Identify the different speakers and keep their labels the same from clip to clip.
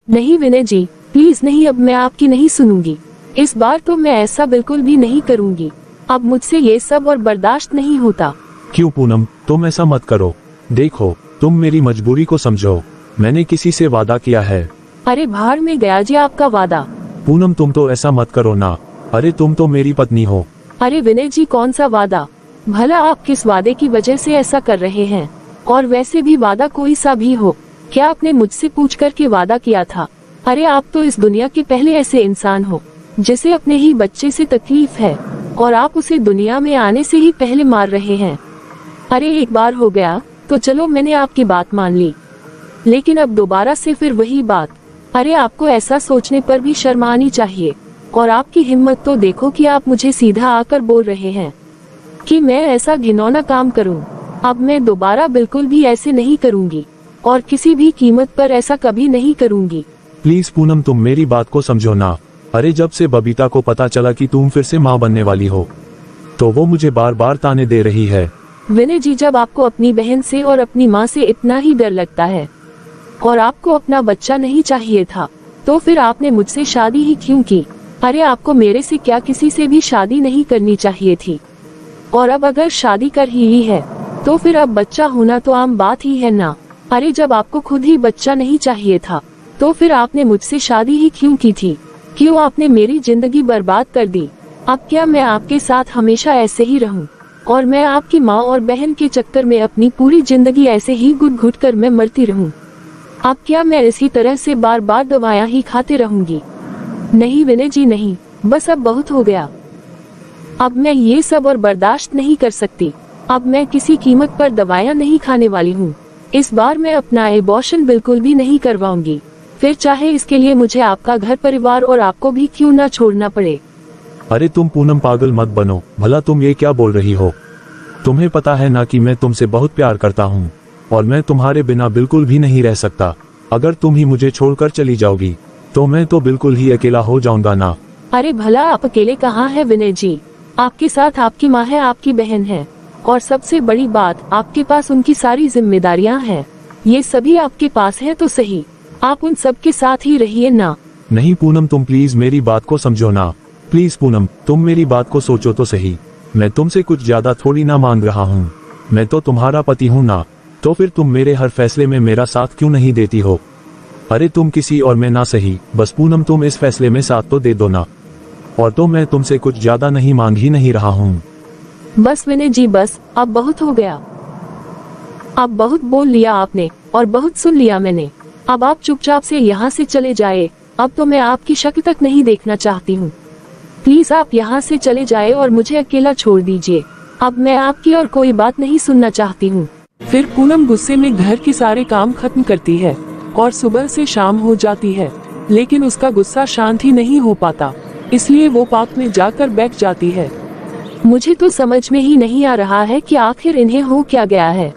Speaker 1: नहीं विनय जी, प्लीज नहीं, अब मैं आपकी नहीं सुनूंगी। इस बार तो मैं ऐसा बिल्कुल भी नहीं करूंगी। अब मुझसे ये सब और बर्दाश्त नहीं होता।
Speaker 2: क्यों पूनम, तुम ऐसा मत करो। देखो, तुम मेरी मजबूरी को समझो। मैंने किसी से वादा किया है।
Speaker 1: अरे भाड़ में गया जी आपका वादा।
Speaker 2: पूनम, तुम तो ऐसा मत करो ना। अरे तुम तो मेरी पत्नी हो।
Speaker 1: अरे विनय जी, कौन सा वादा? भला आप किस वादे की वजह से ऐसा कर रहे हैं? और वैसे भी वादा कोई सा भी हो, क्या आपने मुझसे पूछ कर के वादा किया था? अरे आप तो इस दुनिया के पहले ऐसे इंसान हो जिसे अपने ही बच्चे से तकलीफ है, और आप उसे दुनिया में आने से ही पहले मार रहे हैं। अरे एक बार हो गया तो चलो, मैंने आपकी बात मान ली, लेकिन अब दोबारा से फिर वही बात। अरे आपको ऐसा सोचने पर भी शर्म आनी चाहिए। और आपकी हिम्मत तो देखो कि आप मुझे सीधा आकर बोल रहे हैं कि मैं ऐसा घिनौना काम करूं। अब मैं दोबारा बिल्कुल भी ऐसे नहीं करूंगी, और किसी भी कीमत पर ऐसा कभी नहीं करूंगी।
Speaker 2: प्लीज पूनम, तुम मेरी बात को समझो ना। अरे जब से बबीता को पता चला कि तुम फिर से माँ बनने वाली हो, तो वो मुझे बार बार ताने दे रही है।
Speaker 1: विनय जी, जब आपको अपनी बहन से और अपनी माँ से इतना ही डर लगता है और आपको अपना बच्चा नहीं चाहिए था, तो फिर आपने मुझसे शादी ही क्यों की? अरे आपको मेरे से क्या, किसी से भी शादी नहीं करनी चाहिए थी। और अब अगर शादी कर ही ली है तो फिर अब बच्चा होना तो आम बात ही है ना। अरे जब आपको खुद ही बच्चा नहीं चाहिए था, तो फिर आपने मुझसे शादी ही क्यों की थी? क्यों आपने मेरी जिंदगी बर्बाद कर दी? अब क्या मैं आपके साथ हमेशा ऐसे ही रहूं, और मैं आपकी माँ और बहन के चक्कर में अपनी पूरी जिंदगी ऐसे ही घुट घुट कर मैं मरती रहूं? अब क्या मैं इसी तरह से बार बार दवाइयाँ ही खाते रहूंगी? नहीं विनय जी, नहीं, बस अब बहुत हो गया। अब मैं ये सब और बर्दाश्त नहीं कर सकती। अब मैं किसी कीमत पर दवाइयाँ नहीं खाने वाली हूँ। इस बार मैं अपना एबॉर्शन बिल्कुल भी नहीं करवाऊंगी, फिर चाहे इसके लिए मुझे आपका घर परिवार और आपको भी क्यों ना छोड़ना पड़े।
Speaker 2: अरे तुम पूनम, पागल मत बनो। भला तुम ये क्या बोल रही हो? तुम्हें पता है ना कि मैं तुमसे बहुत प्यार करता हूँ, और मैं तुम्हारे बिना बिल्कुल भी नहीं रह सकता। अगर तुम ही मुझे छोड़कर चली जाओगी तो मैं तो बिल्कुल ही अकेला हो जाऊंगा ना।
Speaker 1: अरे भला आप अकेले कहाँ हैं विनय जी? आपके साथ आपकी माँ है, आपकी बहन है, और सबसे बड़ी बात, आपके पास उनकी सारी जिम्मेदारियाँ हैं। ये सभी आपके पास है तो सही, आप उन सब के साथ ही रहिए ना।
Speaker 2: नहीं पूनम, तुम प्लीज मेरी बात को समझो ना। प्लीज पूनम, तुम मेरी बात को सोचो तो सही। मैं तुमसे कुछ ज्यादा थोड़ी ना मांग रहा हूँ। मैं तो तुम्हारा पति हूँ ना, तो फिर तुम मेरे हर फैसले में मेरा साथ क्यों नहीं देती हो? अरे तुम किसी और में ना सही, बस पूनम तुम इस फैसले में साथ तो दे दो ना। और तो मैं तुमसे कुछ ज्यादा नहीं मांग ही नहीं रहा हूँ।
Speaker 1: बस विनय जी, बस, अब बहुत हो गया। अब बहुत बोल लिया आपने, और बहुत सुन लिया मैंने। अब आप चुपचाप से यहाँ से चले जाए। अब तो मैं आपकी शक्ल तक नहीं देखना चाहती हूँ। प्लीज आप यहाँ से चले जाए और मुझे अकेला छोड़ दीजिए। अब मैं आपकी और कोई बात नहीं सुनना चाहती हूँ। फिर पूनम गुस्से में घर के सारे काम खत्म करती है, और सुबह से शाम हो जाती है, लेकिन उसका गुस्सा शांत ही नहीं हो पाता, इसलिए वो पार्क में जाकर बैठ जाती है। मुझे तो समझ में ही नहीं आ रहा है कि आखिर इन्हें हो क्या गया है।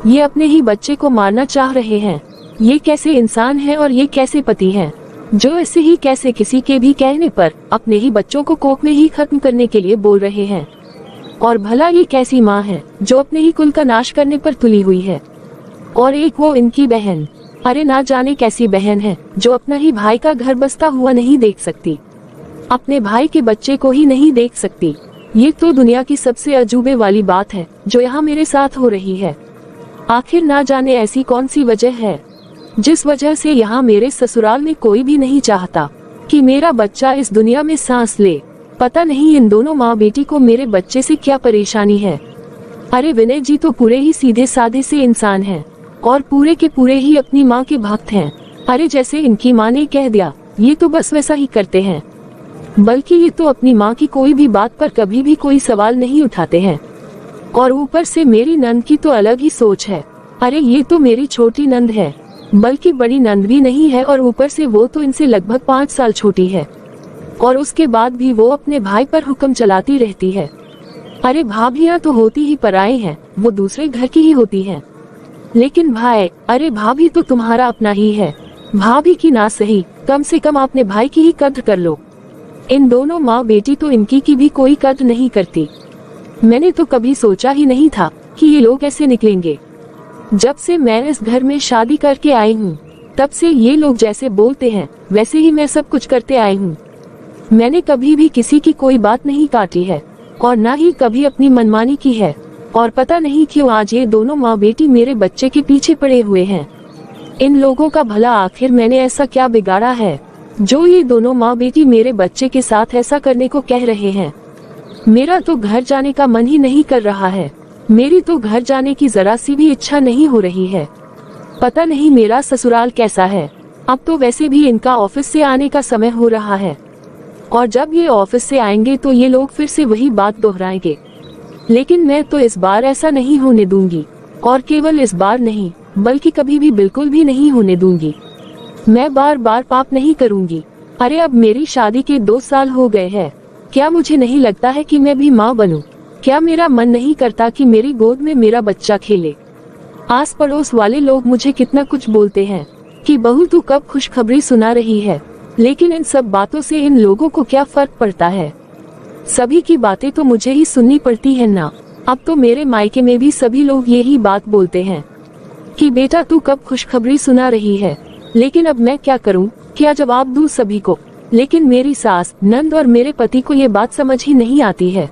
Speaker 1: ये अपने ही बच्चे को मारना चाह रहे हैं। ये कैसे इंसान है और ये कैसे पति हैं, जो ऐसे ही कैसे किसी के भी कहने पर अपने ही बच्चों को कोख में ही खत्म करने के लिए बोल रहे हैं। और भला ये कैसी माँ है जो अपने ही कुल का नाश करने पर तुली हुई है। और एक वो इनकी बहन, अरे ना जाने कैसी बहन है जो अपना ही भाई का घर बसता हुआ नहीं देख सकती, अपने भाई के बच्चे को ही नहीं देख सकती। ये तो दुनिया की सबसे अजूबे वाली बात है जो यहाँ मेरे साथ हो रही है। आखिर ना जाने ऐसी कौन सी वजह है जिस वजह से यहाँ मेरे ससुराल में कोई भी नहीं चाहता कि मेरा बच्चा इस दुनिया में सांस ले। पता नहीं इन दोनों माँ बेटी को मेरे बच्चे से क्या परेशानी है। अरे विनय जी तो पूरे ही सीधे साधे से इंसान हैं, और पूरे के पूरे ही अपनी माँ के भक्त हैं। अरे जैसे इनकी माँ ने कह दिया, ये तो बस वैसा ही करते हैं। बल्कि ये तो अपनी माँ की कोई भी बात पर कभी भी कोई सवाल नहीं उठाते हैं। और ऊपर से मेरी नंद की तो अलग ही सोच है। अरे ये तो मेरी छोटी नंद है, बल्कि बड़ी नंद भी नहीं है, और ऊपर से वो तो इनसे लगभग 5 साल छोटी है, और उसके बाद भी वो अपने भाई पर हुक्म चलाती रहती है। अरे भाभियाँ तो होती ही पराए हैं, वो दूसरे घर की ही होती हैं। लेकिन भाई, अरे भाभी तो तुम्हारा अपना ही है। भाभी की ना सही, कम से कम अपने भाई की ही कद्र कर लो। इन दोनों माँ बेटी तो इनकी की भी कोई कद्र नहीं करती। मैंने तो कभी सोचा ही नहीं था कि ये लोग ऐसे निकलेंगे। जब से मैं इस घर में शादी करके आई हूँ, तब से ये लोग जैसे बोलते हैं वैसे ही मैं सब कुछ करते आई हूँ। मैंने कभी भी किसी की कोई बात नहीं काटी है और ना ही कभी अपनी मनमानी की है। और पता नहीं क्यों आज ये दोनों माँ बेटी मेरे बच्चे के पीछे पड़े हुए हैं। इन लोगों का भला आखिर मैंने ऐसा क्या बिगाड़ा है जो ये दोनों माँ बेटी मेरे बच्चे के साथ ऐसा करने को कह रहे हैं। मेरा तो घर जाने का मन ही नहीं कर रहा है। मेरी तो घर जाने की जरा सी भी इच्छा नहीं हो रही है। पता नहीं मेरा ससुराल कैसा है। अब तो वैसे भी इनका ऑफिस से आने का समय हो रहा है और जब ये ऑफिस से आएंगे तो ये लोग फिर से वही बात दोहराएंगे। लेकिन मैं तो इस बार ऐसा नहीं होने दूंगी और केवल इस बार नहीं बल्कि कभी भी बिल्कुल भी नहीं होने दूंगी। मैं बार बार पाप नहीं करूंगी। अरे अब मेरी शादी के 2 साल हो गए हैं। क्या मुझे नहीं लगता है कि मैं भी माँ बनूं? क्या मेरा मन नहीं करता कि मेरी गोद में मेरा बच्चा खेले? आस पड़ोस वाले लोग मुझे कितना कुछ बोलते हैं कि बहू तू कब खुशखबरी सुना रही है, लेकिन इन सब बातों से इन लोगों को क्या फर्क पड़ता है? सभी की बातें तो मुझे ही सुननी पड़ती है ना। अब तो मेरे मायके में भी सभी लोग यही बात बोलते हैं कि बेटा तू कब खुशखबरी सुना रही है। लेकिन अब मैं क्या करूं, क्या जवाब दूं सभी को? लेकिन मेरी सास, नंद और मेरे पति को ये बात समझ ही नहीं आती है।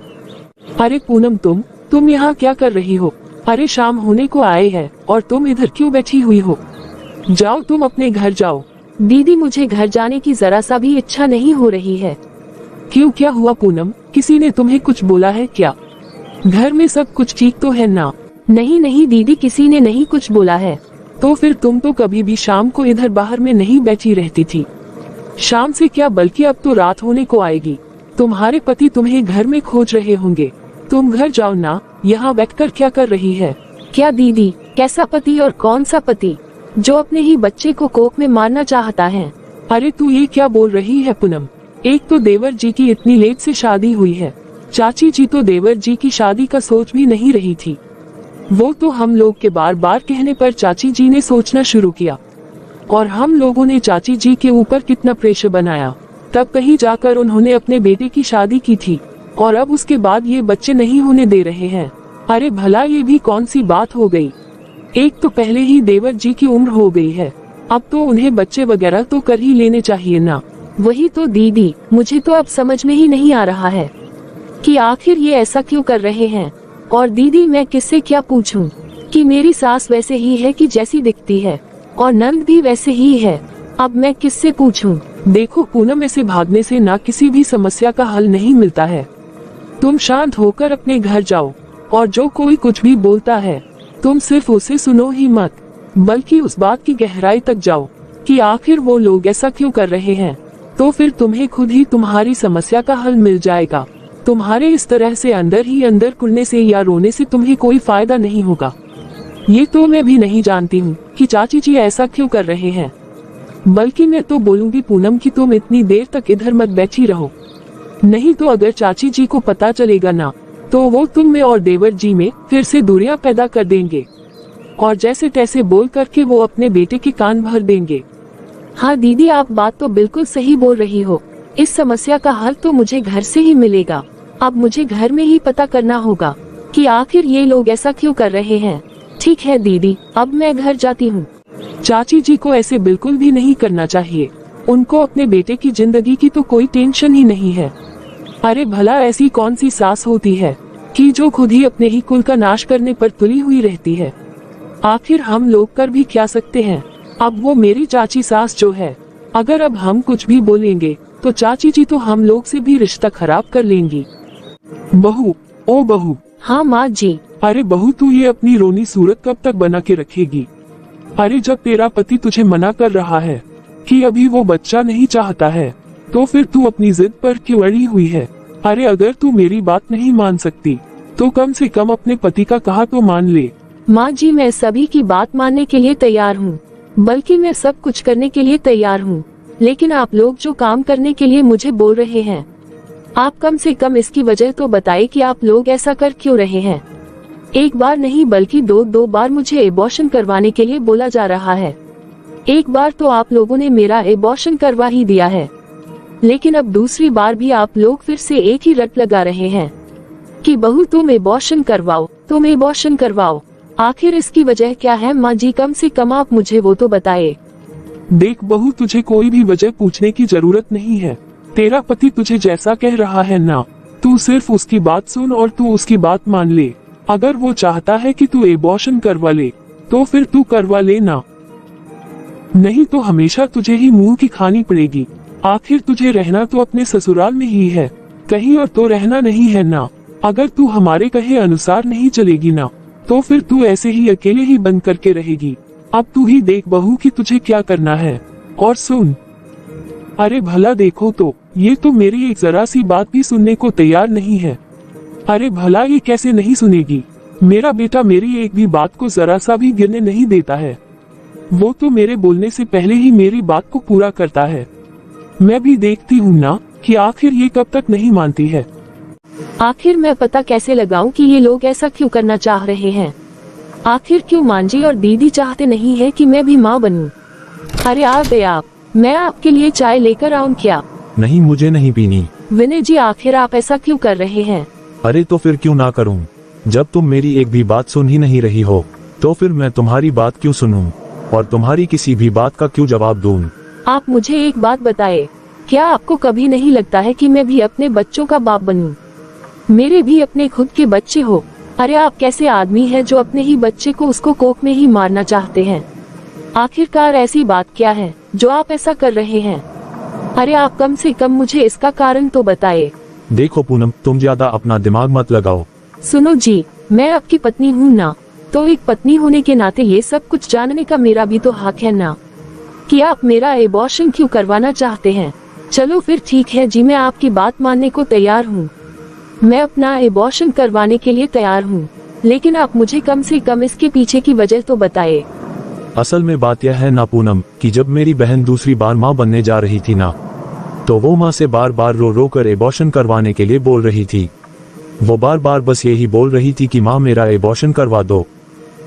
Speaker 3: अरे पूनम तुम यहाँ क्या कर रही हो? अरे शाम होने को आए हैं और तुम इधर क्यों बैठी हुई हो? जाओ तुम अपने घर जाओ।
Speaker 1: दीदी मुझे घर जाने की जरा सा भी इच्छा नहीं हो रही है।
Speaker 3: क्यों, क्या हुआ पूनम? किसी ने तुम्हें कुछ बोला है क्या? घर में सब कुछ ठीक तो है ना?
Speaker 1: नहीं नहीं दीदी, किसी ने नहीं कुछ बोला है।
Speaker 3: तो फिर तुम तो कभी भी शाम को इधर बाहर में नहीं बैठी रहती थी। शाम से क्या बल्कि अब तो रात होने को आएगी। तुम्हारे पति तुम्हें घर में खोज रहे होंगे। तुम घर जाओ ना, यहाँ बैठकर क्या कर रही है?
Speaker 1: क्या दीदी, कैसा पति और कौन सा पति जो अपने ही बच्चे को कोख में मारना चाहता है?
Speaker 3: अरे तू ये क्या बोल रही है पूनम? एक तो देवर जी की इतनी लेट से शादी हुई है। चाची जी तो देवर जी की शादी का सोच भी नहीं रही थी। वो तो हम लोग के बार बार कहने पर चाची जी ने सोचना शुरू किया और हम लोगों ने चाची जी के ऊपर कितना प्रेशर बनाया, तब कहीं जाकर उन्होंने अपने बेटे की शादी की थी और अब उसके बाद ये बच्चे नहीं होने दे रहे हैं। अरे भला ये भी कौन सी बात हो गई? एक तो पहले ही देवर जी की उम्र हो गई है, अब तो उन्हें बच्चे वगैरह तो कर ही लेने चाहिए ना।
Speaker 1: वही तो दीदी, मुझे तो अब समझ में ही नहीं आ रहा है कि आखिर ये ऐसा क्यों कर रहे हैं। और दीदी मैं किससे क्या पूछूं कि मेरी सास वैसे ही है कि जैसी दिखती है और नंद भी वैसे ही है। अब मैं किससे पूछूं?
Speaker 3: देखो पूनम, ऐसे भागने से ना किसी भी समस्या का हल नहीं मिलता है। तुम शांत होकर अपने घर जाओ और जो कोई कुछ भी बोलता है तुम सिर्फ उसे सुनो ही मत, बल्कि उस बात की गहराई तक जाओ कि आखिर वो लोग ऐसा क्यों कर रहे हैं। तो फिर तुम्हें खुद ही तुम्हारी समस्या का हल मिल जाएगा। तुम्हारे इस तरह से अंदर ही अंदर कुलने से या रोने से तुम्हें कोई फायदा नहीं होगा। ये तो मैं भी नहीं जानती हूँ कि चाची जी ऐसा क्यों कर रहे हैं, बल्कि मैं तो बोलूँगी पूनम कि तुम इतनी देर तक इधर मत बैठी रहो। नहीं तो अगर चाची जी को पता चलेगा ना तो वो तुम में और देवर जी में फिर से दूरियां पैदा कर देंगे और जैसे तैसे बोल करके वो अपने बेटे के कान भर देंगे।
Speaker 1: हाँ दीदी, आप बात तो बिल्कुल सही बोल रही हो। इस समस्या का हल तो मुझे घर से ही मिलेगा। अब मुझे घर में ही पता करना होगा कि आखिर ये लोग ऐसा क्यों कर रहे हैं। ठीक है दीदी, अब मैं घर जाती हूँ।
Speaker 3: चाची जी को ऐसे बिल्कुल भी नहीं करना चाहिए। उनको अपने बेटे की जिंदगी की तो कोई टेंशन ही नहीं है। अरे भला ऐसी कौन सी सास होती है कि जो खुद ही अपने ही कुल का नाश करने पर तुली हुई रहती है। आखिर हम लोग कर भी क्या सकते हैं। अब वो मेरी चाची सास जो है, अगर अब हम कुछ भी बोलेंगे तो चाची जी तो हम लोग से भी रिश्ता खराब कर लेंगी। बहू, ओ बहू।
Speaker 1: हाँ माँ जी।
Speaker 3: अरे बहू, तू ये अपनी रोनी सूरत कब तक बना के रखेगी? अरे जब तेरा पति तुझे मना कर रहा है कि अभी वो बच्चा नहीं चाहता है, तो फिर तू अपनी जिद पर क्यों अड़ी हुई है? अरे अगर तू मेरी बात नहीं मान सकती तो कम से कम अपने पति का कहा तो मान ले।
Speaker 1: माँ जी, मैं सभी की बात मानने के लिए तैयार हूँ, बल्कि मैं सब कुछ करने के लिए तैयार हूँ। लेकिन आप लोग जो काम करने के लिए मुझे बोल रहे हैं, आप कम से कम इसकी वजह तो बताइए कि आप लोग ऐसा कर क्यों रहे हैं। एक बार नहीं बल्कि दो बार मुझे एबॉर्शन करवाने के लिए बोला जा रहा है। एक बार तो आप लोगों ने मेरा एबॉर्शन करवा ही दिया है, लेकिन अब दूसरी बार भी आप लोग फिर से एक ही रट लगा रहे हैं कि बहू तुम एबॉर्शन करवाओ, तुम एबॉर्शन करवाओ। आखिर इसकी वजह क्या है माँ जी? कम से कम आप मुझे वो तो बताए।
Speaker 3: देख बहू, तुझे कोई भी वजह पूछने की जरूरत नहीं है। तेरा पति तुझे जैसा कह रहा है ना, तू सिर्फ उसकी बात सुन और तू उसकी बात मान ले। अगर वो चाहता है कि तू एबॉर्शन करवा ले तो फिर तू करवा लेना, नहीं तो हमेशा तुझे ही मुंह की खानी पड़ेगी। आखिर तुझे रहना तो अपने ससुराल में ही है, कहीं और तो रहना नहीं है ना। अगर तू हमारे कहे अनुसार नहीं चलेगी ना, तो फिर तू ऐसे ही अकेले ही बंद करके रहेगी। अब तू ही देख बहू कि तुझे क्या करना है। और सुन, अरे भला देखो तो, ये तो मेरी एक जरा सी बात भी सुनने को तैयार नहीं है। अरे भला ये कैसे नहीं सुनेगी? मेरा बेटा मेरी एक भी बात को जरा सा भी गिरने नहीं देता है। वो तो मेरे बोलने से पहले ही मेरी बात को पूरा करता है। मैं भी देखती हूँ ना कि आखिर ये कब तक नहीं मानती है।
Speaker 1: आखिर मैं पता कैसे लगाऊं कि ये लोग ऐसा क्यों करना चाह रहे हैं? आखिर क्यों मांझी और दीदी चाहते नहीं है कि मैं भी माँ बनूं? अरे आ गए आप, मैं आपके लिए चाय लेकर आऊं क्या?
Speaker 2: नहीं, मुझे नहीं पीनी।
Speaker 1: विनय जी, आखिर आप ऐसा क्यों कर रहे हैं?
Speaker 2: अरे तो फिर क्यों ना करूं? जब तुम मेरी एक भी बात सुन ही नहीं रही हो, तो फिर मैं तुम्हारी बात क्यों सुनूं और तुम्हारी किसी भी बात का क्यों जवाब दूं?
Speaker 1: आप मुझे एक बात बताएं, क्या आपको कभी नहीं लगता है कि मैं भी अपने बच्चों का बाप बनूं? मेरे भी अपने खुद के बच्चे हो। अरे आप कैसे आदमी हैं जो अपने ही बच्चे को उसको कोख में ही मारना चाहते हैं? आखिरकार ऐसी बात क्या है जो आप ऐसा कर रहे हैं? अरे आप कम से कम मुझे इसका कारण तो बताएं।
Speaker 2: देखो पूनम, तुम ज्यादा अपना दिमाग मत लगाओ।
Speaker 1: सुनो जी, मैं आपकी पत्नी हूँ ना, तो एक पत्नी होने के नाते ये सब कुछ जानने का मेरा भी तो हक है ना, कि आप मेरा एबॉर्शन क्यों करवाना चाहते हैं। चलो फिर ठीक है जी, मैं आपकी बात मानने को तैयार हूँ। मैं अपना एबॉर्शन करवाने के लिए तैयार हूँ, लेकिन आप मुझे कम से कम इसके पीछे की वजह तो बताएं।
Speaker 2: असल में बात यह है ना पूनम, कि जब मेरी बहन दूसरी बार माँ बनने जा रही थी ना, तो वो माँ से बार बार रो रो कर एबॉर्शन करवाने के लिए बोल रही थी। वो बार बार बस यही बोल रही थी कि माँ मेरा एबॉर्शन करवा दो,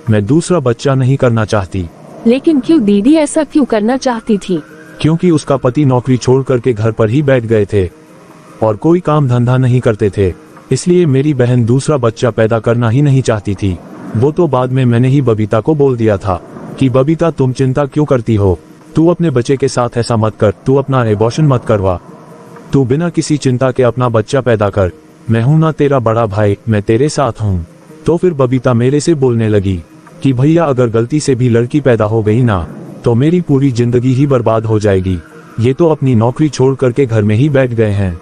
Speaker 2: मैं दूसरा बच्चा नहीं करना चाहती।
Speaker 1: लेकिन क्यों दीदी, ऐसा क्यों करना चाहती थी?
Speaker 2: क्योंकि उसका पति नौकरी छोड़ करके घर पर ही बैठ गए थे और कोई काम धंधा नहीं करते थे, इसलिए मेरी बहन दूसरा बच्चा पैदा करना ही नहीं चाहती थी। वो तो बाद में मैंने ही बबीता को बोल दिया था कि बबीता तुम चिंता क्यों करती हो, तू अपने बच्चे के साथ ऐसा मत कर, तू अपना एबॉर्शन मत करवा, तू बिना किसी चिंता के अपना बच्चा पैदा कर, मैं हूं ना तेरा बड़ा भाई, मैं तेरे साथ हूं। तो फिर बबीता मेरे से बोलने लगी कि भैया अगर गलती से भी लड़की पैदा हो गई ना, तो मेरी पूरी जिंदगी ही बर्बाद हो जाएगी। ये तो अपनी नौकरी छोड़ करके घर में ही बैठ गए हैं,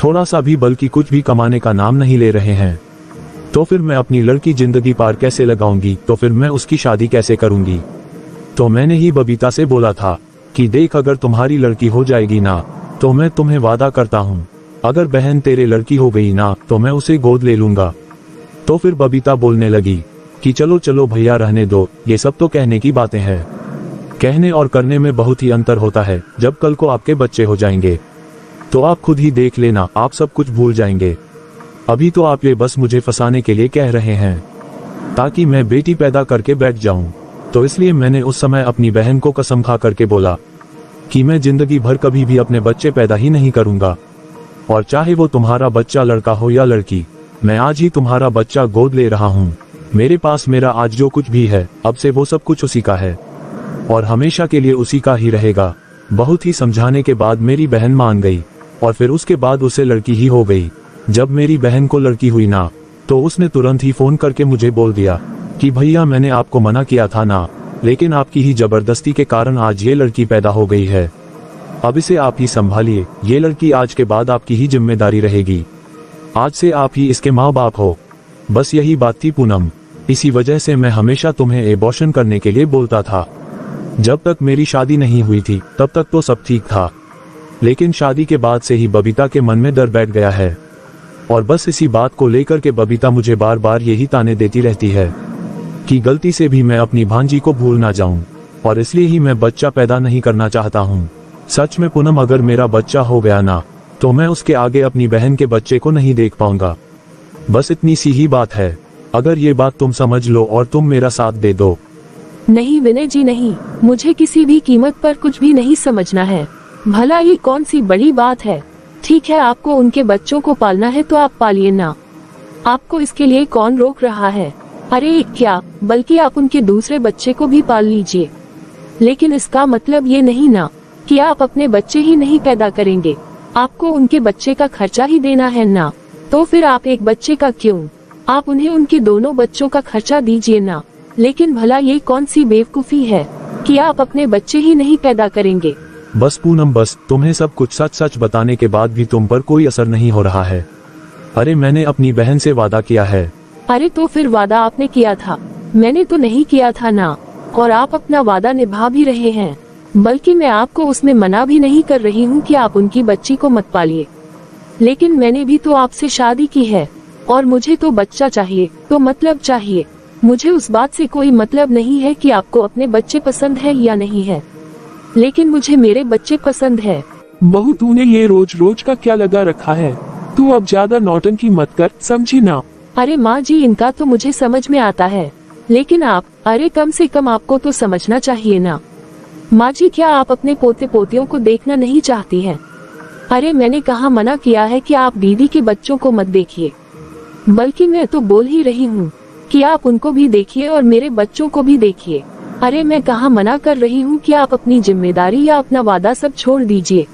Speaker 2: थोड़ा सा भी बल्कि कुछ भी कमाने का नाम नहीं ले रहे हैं, तो फिर मैं अपनी लड़की जिंदगी पार कैसे लगाऊंगी, तो फिर मैं उसकी शादी कैसे करूंगी। तो मैंने ही बबीता से बोला था कि देख, अगर तुम्हारी लड़की हो जाएगी ना, तो मैं तुम्हें वादा करता हूँ, अगर बहन तेरे लड़की हो गई ना, तो मैं उसे गोद ले लूंगा। तो फिर बबीता बोलने लगी कि चलो चलो भैया रहने दो, ये सब तो कहने की बातें हैं, कहने और करने में बहुत ही अंतर होता है। जब कल को आपके बच्चे हो जाएंगे तो आप खुद ही देख लेना, आप सब कुछ भूल जाएंगे। अभी तो आप ये बस मुझे फंसाने के लिए कह रहे हैं ताकि मैं बेटी पैदा करके बैठ जाऊं। तो इसलिए मैंने उस समय अपनी बहन को कसम खा करके बोला कि मैं जिंदगी भर कभी भी अपने बच्चे पैदा ही नहीं करूंगा, और चाहे वो तुम्हारा बच्चा लड़का हो या लड़की, मैं आज ही तुम्हारा बच्चा गोद ले रहा हूँ। मेरे पास मेरा आज जो कुछ भी है, अब से वो सब कुछ उसी का है और हमेशा के लिए उसी का ही रहेगा। बहुत ही समझाने के बाद मेरी बहन मान गई और फिर उसके बाद उसे लड़की ही हो गई। जब मेरी बहन को लड़की हुई ना, तो उसने तुरंत ही फोन करके मुझे बोल दिया कि भैया मैंने आपको मना किया था ना, लेकिन आपकी ही जबरदस्ती के कारण आज ये लड़की पैदा हो गई है। अब इसे आप ही संभालिए, ये लड़की आज के बाद आपकी ही जिम्मेदारी रहेगी, आज से आप ही इसके माँ बाप हो। बस यही बात थी पूनम, इसी वजह से मैं हमेशा तुम्हें एबॉर्शन करने के लिए बोलता था। जब तक मेरी शादी नहीं हुई थी तब तक तो सब ठीक था, लेकिन शादी के बाद से ही बबीता के मन में डर बैठ गया है और बस इसी बात को लेकर के बबीता मुझे बार बार यही ताने देती रहती है कि गलती से भी मैं अपनी भांजी को भूल ना जाऊं, और इसलिए ही मैं बच्चा पैदा नहीं करना चाहता हूं। सच में पूनम, अगर मेरा बच्चा हो गया ना, तो मैं उसके आगे अपनी बहन के बच्चे को नहीं देख पाऊंगा। बस इतनी सी ही बात है, अगर ये बात तुम समझ लो और तुम मेरा साथ दे दो।
Speaker 1: नहीं विनय जी नहीं, मुझे किसी भी कीमत पर कुछ भी नहीं समझना है। भला ये कौन सी बड़ी बात है? ठीक है, आपको उनके बच्चों को पालना है तो आप पालिए ना, आपको इसके लिए कौन रोक रहा है? अरे क्या, बल्कि आप उनके दूसरे बच्चे को भी पाल लीजिए। लेकिन इसका मतलब ये नहीं ना कि आप अपने बच्चे ही नहीं पैदा करेंगे, आपको उनके बच्चे का खर्चा ही देना है ना। तो फिर आप एक बच्चे का क्यों, आप उन्हें उनके दोनों बच्चों का खर्चा दीजिए ना। लेकिन भला ये कौन सी बेवकूफी है कि आप अपने बच्चे ही नहीं पैदा करेंगे।
Speaker 2: बस पूनम बस, तुम्हें सब कुछ सच सच बताने के बाद भी तुम पर कोई असर नहीं हो रहा है। अरे मैंने अपनी बहन से वादा किया है।
Speaker 1: अरे तो फिर वादा आपने किया था, मैंने तो नहीं किया था ना। और आप अपना वादा निभा भी रहे हैं, बल्कि मैं आपको उसमें मना भी नहीं कर रही हूँ कि आप उनकी बच्ची को मत पालिए। लेकिन मैंने भी तो आपसे शादी की है और मुझे तो बच्चा चाहिए तो मतलब चाहिए। मुझे उस बात से कोई मतलब नहीं है कि आपको अपने बच्चे पसंद है या नहीं है, लेकिन मुझे मेरे बच्चे पसंद है।
Speaker 3: बहू तूने ये रोज रोज का क्या लगा रखा है, तू अब ज्यादा नौटंकी मत कर, समझी ना।
Speaker 1: अरे माँ जी, इनका तो मुझे समझ में आता है, लेकिन आप, अरे कम से कम आपको तो समझना चाहिए ना। माँ जी, क्या आप अपने पोते पोतियों को देखना नहीं चाहती हैं? अरे मैंने कहाँ मना किया है कि आप दीदी के बच्चों को मत देखिए, बल्कि मैं तो बोल ही रही हूँ कि आप उनको भी देखिए और मेरे बच्चों को भी देखिए। अरे मैं कहाँ मना कर रही हूँ कि आप अपनी जिम्मेदारी या अपना वादा सब छोड़ दीजिए।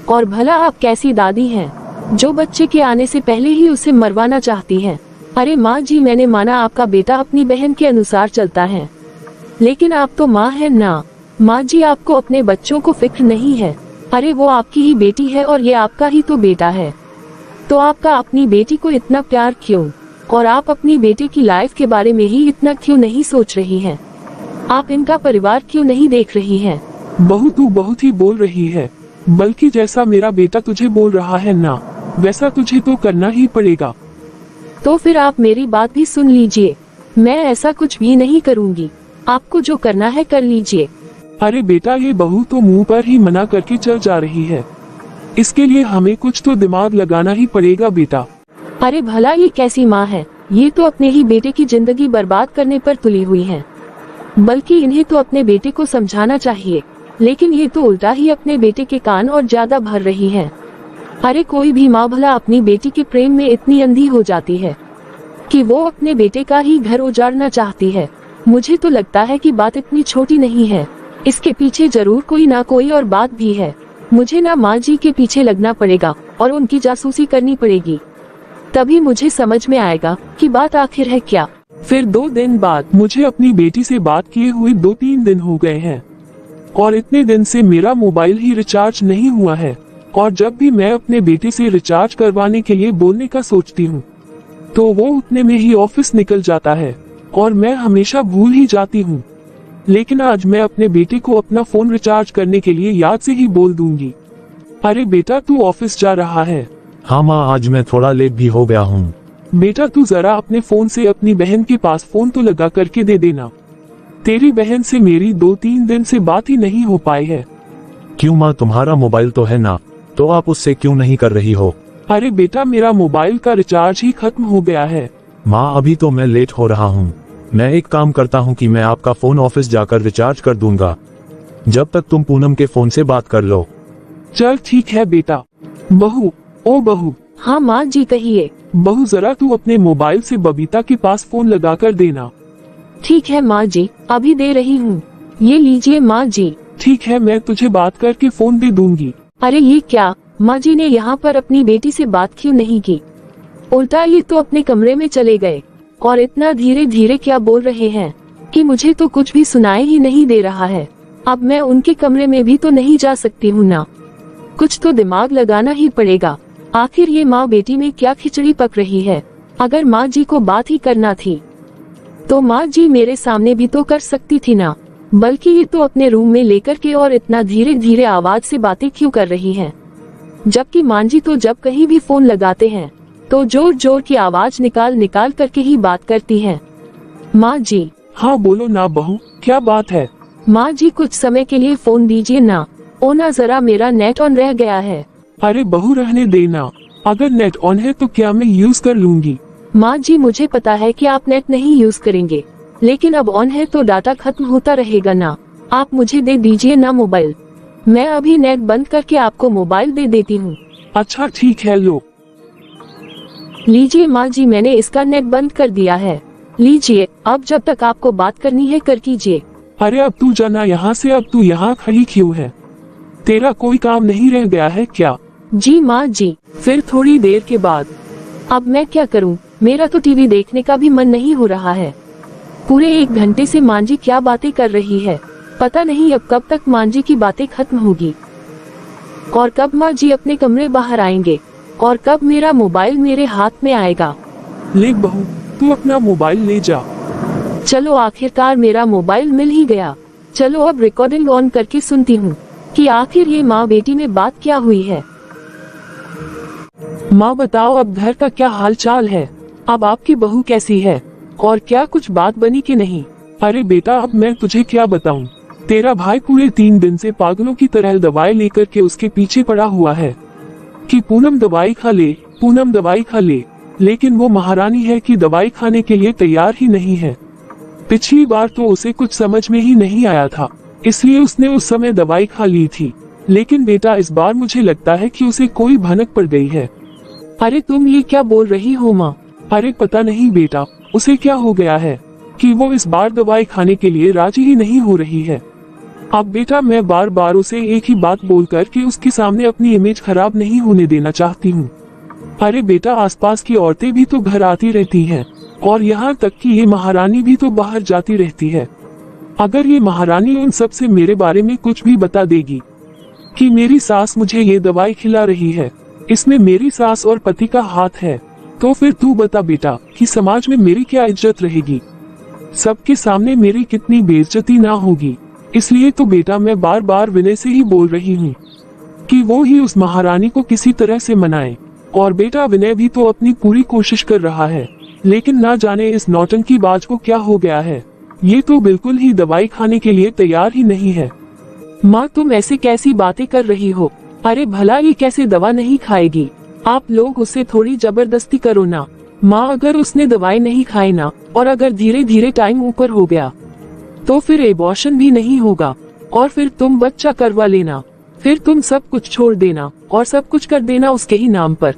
Speaker 1: और भला आप कैसी दादी हैं जो बच्चे के आने से पहले ही उसे मरवाना चाहती हैं? अरे माँ जी, मैंने माना आपका बेटा अपनी बहन के अनुसार चलता है, लेकिन आप तो माँ है ना। माँ जी, आपको अपने बच्चों को फिक्र नहीं है। अरे वो आपकी ही बेटी है और ये आपका ही तो बेटा है, तो आपका अपनी बेटी को इतना प्यार क्यों? और आप अपनी बेटी की लाइफ के बारे में ही इतना क्यों नहीं सोच रही हैं? आप इनका परिवार क्यों नहीं देख रही हैं?
Speaker 3: बहू तू बहुत ही बोल रही है, बल्कि जैसा मेरा बेटा तुझे बोल रहा है ना, वैसा तुझे तो करना ही पड़ेगा।
Speaker 1: तो फिर आप मेरी बात भी सुन लीजिए, मैं ऐसा कुछ भी नहीं करूँगी, आपको जो करना है कर लीजिए।
Speaker 3: अरे बेटा, ये बहू तो मुंह पर ही मना करके चल जा रही है, इसके लिए हमें कुछ तो दिमाग लगाना ही पड़ेगा बेटा।
Speaker 1: अरे भला ये कैसी माँ है, ये तो अपने ही बेटे की जिंदगी बर्बाद करने पर तुली हुई है। बल्कि इन्हें तो अपने बेटे को समझाना चाहिए, लेकिन ये तो उल्टा ही अपने बेटे के कान और ज्यादा भर रही है। अरे कोई भी माँ भला अपनी बेटी के प्रेम में इतनी अंधी हो जाती है कि वो अपने बेटे का ही घर उजाड़ना चाहती है। मुझे तो लगता है कि बात इतनी छोटी नहीं है, इसके पीछे जरूर कोई ना कोई और बात भी है। मुझे ना माँ जी के पीछे लगना पड़ेगा और उनकी जासूसी करनी पड़ेगी, तभी मुझे समझ में आएगा कि बात आखिर है क्या।
Speaker 3: फिर 2 दिन बाद मुझे अपनी बेटी से बात किए हुए 2-3 दिन हो गए हैं, और इतने दिन से मेरा मोबाइल ही रिचार्ज नहीं हुआ है। और जब भी मैं अपने बेटे से रिचार्ज करवाने के लिए बोलने का सोचती हूँ, तो वो उतने में ही ऑफिस निकल जाता है और मैं हमेशा भूल ही जाती हूँ। लेकिन आज मैं अपने बेटे को अपना फोन रिचार्ज करने के लिए याद से ही बोल दूंगी। अरे बेटा, तू ऑफिस जा रहा है?
Speaker 2: हाँ माँ, आज मैं थोड़ा लेट भी हो गया हूँ।
Speaker 3: बेटा तू जरा अपने फोन से अपनी बहन के पास फोन तो लगा करके दे देना। तेरी बहन से मेरी 2-3 दिन से बात ही नहीं हो पाई है।
Speaker 2: क्यों माँ, तुम्हारा मोबाइल तो है ना, तो आप उससे क्यों नहीं कर रही हो?
Speaker 3: अरे बेटा, मेरा मोबाइल का रिचार्ज ही खत्म हो गया है।
Speaker 2: माँ अभी तो मैं लेट हो रहा हूँ, मैं एक काम करता हूँ कि मैं आपका फोन ऑफिस जाकर रिचार्ज कर दूंगा, जब तक तुम पूनम के फोन से बात कर लो।
Speaker 3: चल ठीक है बेटा। बहू, ओ बहू।
Speaker 1: हाँ माँ जी, कहिए।
Speaker 3: बहू, जरा तू अपने मोबाइल से बबीता के पास फोन लगा कर देना।
Speaker 1: ठीक है माँ जी, अभी दे रही हूँ। ये लीजिए माँ जी।
Speaker 3: ठीक है, मैं तुझे बात करके फोन दे दूंगी।
Speaker 1: अरे ये क्या, माँ जी ने यहाँ पर अपनी बेटी से बात क्यों नहीं की? उल्टा ये तो अपने कमरे में चले गए और इतना धीरे धीरे क्या बोल रहे हैं कि मुझे तो कुछ भी सुनाई ही नहीं दे रहा है। अब मैं उनके कमरे में भी तो नहीं जा सकती हूँ ना, कुछ तो दिमाग लगाना ही पड़ेगा। आखिर ये माँ बेटी में क्या खिचड़ी पक रही है? अगर माँ जी को बात ही करना थी तो माँ जी मेरे सामने भी तो कर सकती थी ना, बल्कि ये तो अपने रूम में लेकर के और इतना धीरे धीरे आवाज से बातें क्यों कर रही हैं? जबकि माँ जी तो जब कहीं भी फोन लगाते हैं तो जोर जोर की आवाज निकाल निकाल करके ही बात करती हैं। माँ जी।
Speaker 3: हाँ बोलो ना बहू, क्या बात है?
Speaker 1: माँ जी, कुछ समय के लिए फोन दीजिए ना, ओ ना जरा मेरा नेट ऑन रह गया है।
Speaker 3: अरे बहू, रहने देना, अगर नेट ऑन है तो क्या मैं यूज कर लूंगी।
Speaker 1: माँ जी, मुझे पता है कि आप नेट नहीं यूज करेंगे, लेकिन अब ऑन है तो डाटा खत्म होता रहेगा ना। आप मुझे दे दीजिए ना मोबाइल, मैं अभी नेट बंद करके आपको मोबाइल दे देती हूँ।
Speaker 3: अच्छा ठीक है, लो
Speaker 1: लीजिए माँ जी, मैंने इसका नेट बंद कर दिया है। लीजिए, अब जब तक आपको बात करनी है कर कीजिए।
Speaker 3: अरे अब तू जाना यहाँ से, अब तू यहाँ खड़ी क्यों है? तेरा कोई काम नहीं रह गया है क्या?
Speaker 1: जी माँ जी।
Speaker 3: फिर थोड़ी देर के बाद,
Speaker 1: अब मैं क्या करूँ, मेरा तो टीवी देखने का भी मन नहीं हो रहा है। पूरे 1 घंटे से माँ जी क्या बातें कर रही है, पता नहीं अब कब तक माँ जी की बातें खत्म होगी, और कब माँ जी अपने कमरे बाहर आएंगे, और कब मेरा मोबाइल मेरे हाथ में आएगा।
Speaker 3: ले बहू, तू अपना मोबाइल ले जा।
Speaker 1: चलो आखिरकार मेरा मोबाइल मिल ही गया। चलो अब रिकॉर्डिंग ऑन करके सुनती हूँ कि आखिर ये माँ बेटी में बात क्या हुई है।
Speaker 3: माँ बताओ, अब घर का क्या हाल चाल है? अब आपकी बहू कैसी है, और क्या कुछ बात बनी कि नहीं? अरे बेटा, अब मैं तुझे क्या बताऊं, तेरा भाई पूरे 3 दिन से पागलों की तरह दवाई लेकर के उसके पीछे पड़ा हुआ है कि पूनम दवाई खा ले, पूनम दवाई खा ले, लेकिन वो महारानी है कि दवाई खाने के लिए तैयार ही नहीं है। पिछली बार तो उसे कुछ समझ में ही नहीं आया था, इसलिए उसने उस समय दवाई खा ली थी, लेकिन बेटा इस बार मुझे लगता है कि उसे कोई भनक पड़ गई है।
Speaker 1: अरे तुम ये क्या बोल रही हो माँ?
Speaker 3: अरे पता नहीं बेटा, उसे क्या हो गया है कि वो इस बार दवाई खाने के लिए राजी ही नहीं हो रही है। अब बेटा मैं बार बार उसे एक ही बात बोलकर कि उसके सामने अपनी इमेज खराब नहीं होने देना चाहती हूँ। अरे बेटा, आसपास की औरतें भी तो घर आती रहती हैं, और यहाँ तक कि ये महारानी भी तो बाहर जाती रहती है। अगर ये महारानी उन सब से मेरे बारे में कुछ भी बता देगी कि मेरी सास मुझे ये दवाई खिला रही है, इसमें मेरी सास और पति का हाथ है, तो फिर तू बता बेटा कि समाज में मेरी क्या इज्जत रहेगी, सबके सामने मेरी कितनी बेइज्जती ना होगी। इसलिए तो बेटा मैं बार बार विनय से ही बोल रही हूँ कि वो ही उस महारानी को किसी तरह से मनाए। और बेटा विनय भी तो अपनी पूरी कोशिश कर रहा है, लेकिन ना जाने इस नौटंकी बाज को क्या हो गया है, ये तो बिल्कुल ही दवाई खाने के लिए तैयार ही नहीं है।
Speaker 1: माँ तुम ऐसे कैसी बातें कर रही हो? अरे भला ये कैसे दवा नहीं खाएगी? आप लोग उसे थोड़ी जबरदस्ती करो ना। माँ अगर उसने दवाई नहीं खाई ना, और अगर धीरे धीरे टाइम ऊपर हो गया तो फिर एबॉर्शन भी नहीं होगा, और फिर तुम बच्चा करवा लेना, फिर तुम सब कुछ छोड़ देना और सब कुछ कर देना उसके ही नाम पर।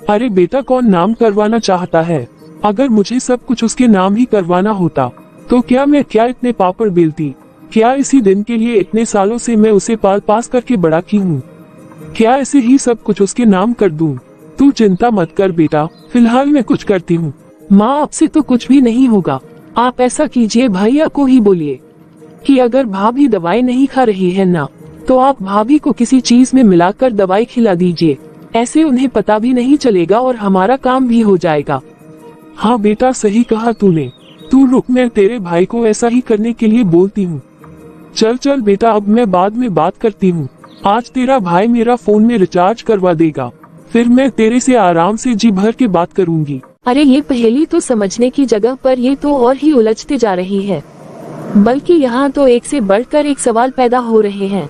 Speaker 3: अरे बेटा, कौन नाम करवाना चाहता है? अगर मुझे सब कुछ उसके नाम ही करवाना होता तो क्या मैं इतने पापड़ बेलती? क्या इसी दिन के लिए इतने सालों से मैं उसे पाल पास करके बड़ा की हूँ? क्या ऐसे ही सब कुछ उसके नाम कर दूं? तू चिंता मत कर बेटा, फिलहाल मैं कुछ करती हूँ।
Speaker 1: माँ आपसे तो कुछ भी नहीं होगा। आप ऐसा कीजिए, भैया को ही बोलिए कि अगर भाभी दवाई नहीं खा रही है ना, तो आप भाभी को किसी चीज में मिलाकर दवाई खिला दीजिए। ऐसे उन्हें पता भी नहीं चलेगा और हमारा काम भी हो जाएगा।
Speaker 3: हाँ बेटा, सही कहा तूने। तू रुक, मैं तेरे भाई को ऐसा ही करने के लिए बोलती हूँ। चल चल बेटा, अब मैं बाद में बात करती हूँ। आज तेरा भाई मेरा फोन में रिचार्ज करवा देगा, फिर मैं तेरे से आराम से जी भर के बात करूँगी।
Speaker 1: अरे ये पहेली तो समझने की जगह पर ये तो और ही उलझते जा रही है, बल्कि यहाँ तो एक से बढ़कर एक सवाल पैदा हो रहे हैं,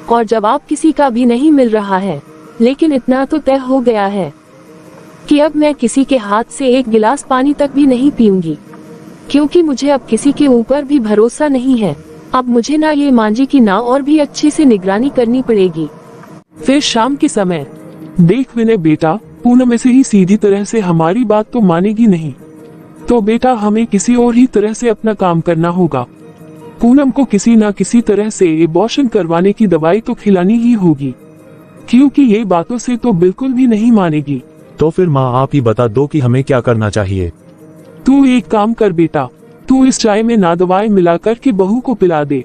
Speaker 1: और जवाब किसी का भी नहीं मिल रहा है। लेकिन इतना तो तय हो गया है कि अब मैं किसी के हाथ से एक गिलास पानी तक भी नहीं पीऊंगी, क्योंकि मुझे अब किसी के ऊपर भी भरोसा नहीं है। अब मुझे ना ये मांझी की ना और भी अच्छे से निगरानी करनी पड़ेगी।
Speaker 3: फिर शाम के समय, देख विनय बेटा, पूनम ऐसे ही सीधी तरह से हमारी बात तो मानेगी नहीं, तो बेटा हमें किसी और ही तरह से अपना काम करना होगा। पूनम को किसी ना किसी तरह से एबॉर्शन करवाने की दवाई तो खिलानी ही होगी, क्योंकि ये बातों से तो बिल्कुल भी नहीं मानेगी।
Speaker 2: तो फिर माँ आप ही बता दो कि हमें क्या करना चाहिए।
Speaker 3: तू एक काम कर बेटा, तू इस चाय में ना दवाई मिलाकर के बहू को पिला दे,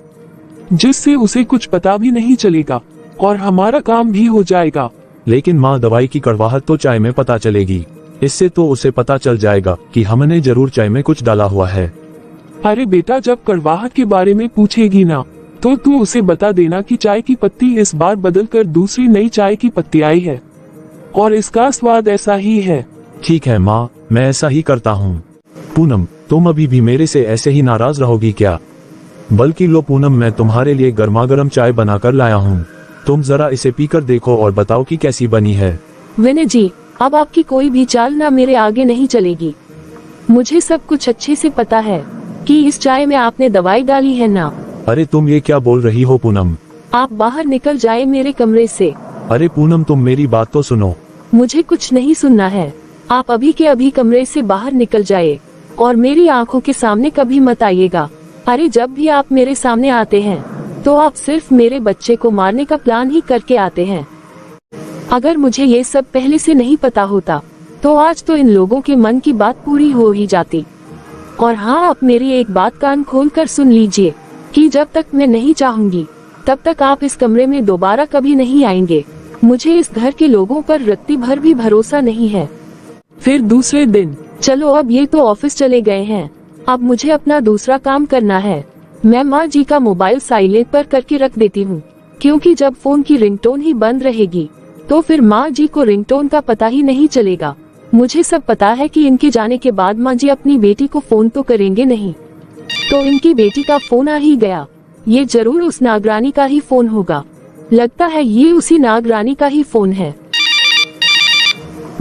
Speaker 3: जिससे उसे कुछ पता भी नहीं चलेगा और हमारा काम भी हो जाएगा।
Speaker 2: लेकिन माँ दवाई की कड़वाहट तो चाय में पता चलेगी, इससे तो उसे पता चल जाएगा कि हमने जरूर चाय में कुछ डाला हुआ है।
Speaker 3: अरे बेटा, जब कड़वाहट के बारे में पूछेगी ना, तो तू उसे बता देना कि चाय की पत्ती इस बार बदलकर दूसरी नई चाय की पत्ती आई है और इसका स्वाद ऐसा ही है।
Speaker 2: ठीक है माँ, मैं ऐसा ही करता हूँ। पूनम, तुम अभी भी मेरे से ऐसे ही नाराज रहोगी क्या? बल्कि लो पूनम, मैं तुम्हारे लिए गर्मागर्म चाय बनाकर लाया हूँ, तुम जरा इसे पीकर देखो और बताओ कि कैसी बनी है।
Speaker 1: विनय जी, अब आपकी कोई भी चाल ना मेरे आगे नहीं चलेगी। मुझे सब कुछ अच्छे से पता है कि इस चाय में आपने दवाई डाली है ना।
Speaker 2: अरे तुम ये क्या बोल रही हो पूनम?
Speaker 1: आप बाहर निकल जाए मेरे कमरे से।
Speaker 2: अरे पूनम, तुम मेरी बात तो सुनो।
Speaker 1: मुझे कुछ नहीं सुनना है। आप अभी के अभी कमरे से बाहर निकल जाए और मेरी आंखों के सामने कभी मत आइएगा। अरे जब भी आप मेरे सामने आते हैं तो आप सिर्फ मेरे बच्चे को मारने का प्लान ही करके आते हैं। अगर मुझे ये सब पहले से नहीं पता होता तो आज तो इन लोगों के मन की बात पूरी हो ही जाती। और हाँ, आप मेरी एक बात कान खोल कर सुन लीजिए कि जब तक मैं नहीं चाहूंगी तब तक आप इस कमरे में दोबारा कभी नहीं आएंगे। मुझे इस घर के लोगों पर रत्ती भर भी भरोसा नहीं है।
Speaker 3: फिर दूसरे दिन
Speaker 1: चलो अब ये तो ऑफिस चले गए हैं, अब मुझे अपना दूसरा काम करना है। मैं माँ जी का मोबाइल साइलेंट पर करके रख देती हूँ, क्योंकि जब फोन की रिंगटोन ही बंद रहेगी तो फिर माँ जी को रिंगटोन का पता ही नहीं चलेगा। मुझे सब पता है कि इनके जाने के बाद माँ जी अपनी बेटी को फोन तो करेंगे नहीं। तो इनकी बेटी का फोन आ ही गया। ये जरूर उस नागरानी का ही फोन होगा। लगता है ये उसी नागरानी का ही फोन है।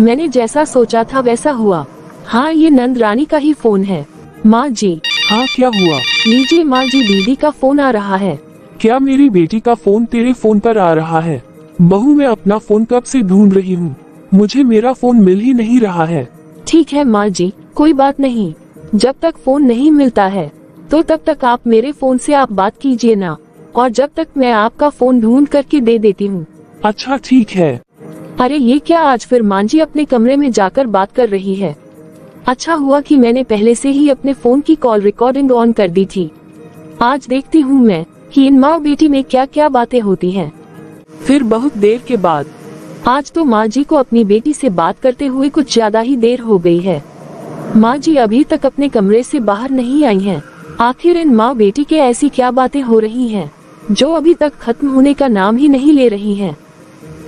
Speaker 1: मैंने जैसा सोचा था वैसा हुआ। हाँ, ये नंद रानी का ही फोन है। माँ जी।
Speaker 3: हाँ, क्या हुआ?
Speaker 1: लीजिए माँ जी, दीदी का फोन आ रहा है।
Speaker 3: क्या मेरी बेटी का फोन तेरे फोन पर आ रहा है? बहू, मैं अपना फोन कब से ढूंढ रही हूँ, मुझे मेरा फोन मिल ही नहीं रहा है।
Speaker 1: ठीक है माँ जी, कोई बात नहीं। जब तक फोन नहीं मिलता है तो तब तक आप मेरे फोन से आप बात कीजिए ना, और जब तक मैं आपका फोन ढूंढ करके दे देती हूँ।
Speaker 3: अच्छा ठीक है।
Speaker 1: अरे ये क्या, आज फिर माँ जी अपने कमरे में जाकर बात कर रही है। अच्छा हुआ कि मैंने पहले से ही अपने फोन की कॉल रिकॉर्डिंग ऑन कर दी थी। आज देखती हूँ मैं कि इन माँ बेटी में क्या क्या बातें होती हैं।
Speaker 3: फिर बहुत देर के बाद
Speaker 1: आज तो माँ जी को अपनी बेटी से बात करते हुए कुछ ज्यादा ही देर हो गई है। माँ जी अभी तक अपने कमरे से बाहर नहीं आई हैं। आखिर इन माँ बेटी के ऐसी क्या बातें हो रही हैं जो अभी तक खत्म होने का नाम ही नहीं ले रही हैं।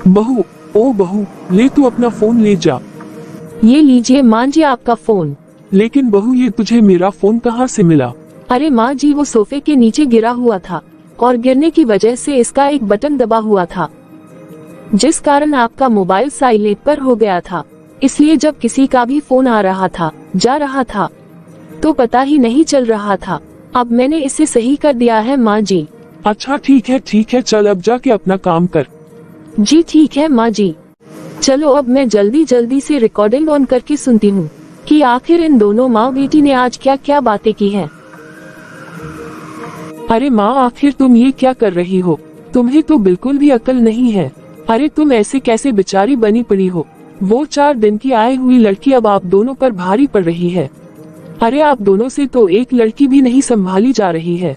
Speaker 3: बहू, ओ बहू, ले तू अपना फोन ले जा।
Speaker 1: ये लीजिए माँ जी आपका फोन।
Speaker 3: लेकिन बहू, ये तुझे मेरा फोन कहाँ से मिला?
Speaker 1: अरे माँ जी, वो सोफे के नीचे गिरा हुआ था और गिरने की वजह से इसका एक बटन दबा हुआ था, जिस कारण आपका मोबाइल साइलेंट पर हो गया था। इसलिए जब किसी का भी फोन आ रहा था, जा रहा था, तो पता ही नहीं चल रहा था। अब मैंने इसे सही कर दिया है माँ जी।
Speaker 3: अच्छा ठीक है, चल अब जाके अपना काम कर।
Speaker 1: जी ठीक है माँ जी। चलो अब मैं जल्दी जल्दी से रिकॉर्डिंग ऑन करके सुनती हूँ कि आखिर इन दोनों माँ बेटी ने आज क्या क्या बातें की हैं।
Speaker 3: अरे माँ, आखिर तुम ये क्या कर रही हो? तुम्हें तो बिल्कुल भी अकल नहीं है। अरे तुम ऐसे कैसे बेचारी बनी पड़ी हो? वो 4 दिन की आई हुई लड़की अब आप दोनों पर भारी पड़ रही है। अरे आप दोनों से तो एक लड़की भी नहीं संभाली जा रही है।